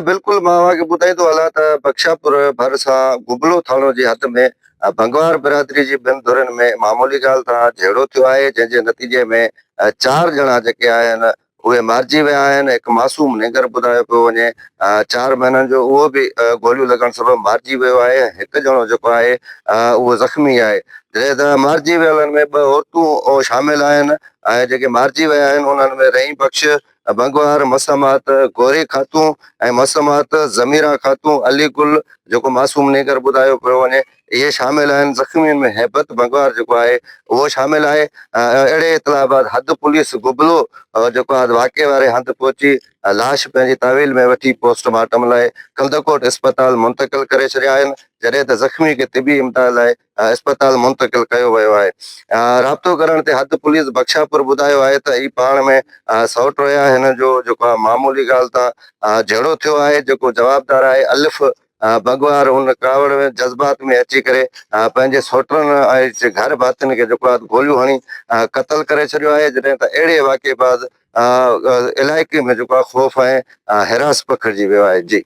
बिल्कुल मां अव्हांखे ॿुधाईंदो हलां त बख्शापुर भरिसां गुबलो थाणो जी हद में भंगवार बिरादरी जी ॿिनि धुरनि में मामूली ॻाल्हि सां झेड़ो थियो आहे, जंहिंजे नतीजे में 4 ॼणा जेके आहिनि उहे मारिजी विया आहिनि। हिकु मासूम निंगर ॿुधायो पियो वञे, 4 महीननि जो उहो बि गोलियूं लॻण सबबि मारिजी वियो आहे। हिकु ॼणो जेको आहे उहो ज़ख़्मी आहे। जॾहिं त मारिजी वियलनि में 2 औरतूं शामिल आहिनि ऐं जेके मारिजी विया आहिनि उन्हनि में रही बख़्श, भंगवार, मसमात गोरी ख़ातूं ऐं मसमात ज़मीरा ख़ातूं, अली गुल जेको मासूम निगर ॿुधायो पियो वञे, इहे शामिल आहिनि। ज़ख़्मियुनि में हैबत भंगवार जेको आहे उहो शामिल आहे। अहिड़े इतला बाद हद पुलिस गुबलो जेको आहे वाक़े वारे हंधि पहुची लाश पंहिंजी तहवील में वठी पोस्टमार्टम लाइ कल्दकोट इस्पताल मुंतक़िल करे छॾिया आहिनि, जॾहिं त ज़ख़्मी खे तिबी इमदाद लाइ इस्पताल मुंतक़िल कयो वियो आहे। राब्तो करण ते हद पुलिस बख्शापुर ॿुधायो आहे त ही पाण में सौट रहिया हिन जो जेको आहे मामूली ॻाल्हि तां झेड़ो थियो आहे। जेको जवाबदार आहे अलिफ भंगवार, उन कावड़ में जज़्बात में अची करे पंहिंजे सौटनि ऐं घर भातियुनि खे जेको आहे गोलियूं हणी क़तल करे छॾियो आहे। जॾहिं त अहिड़े वाक़े बाद इलाइक़े में जेको आहे ख़ौफ़ ऐं हिरास पखिड़िजी वियो आहे। जी।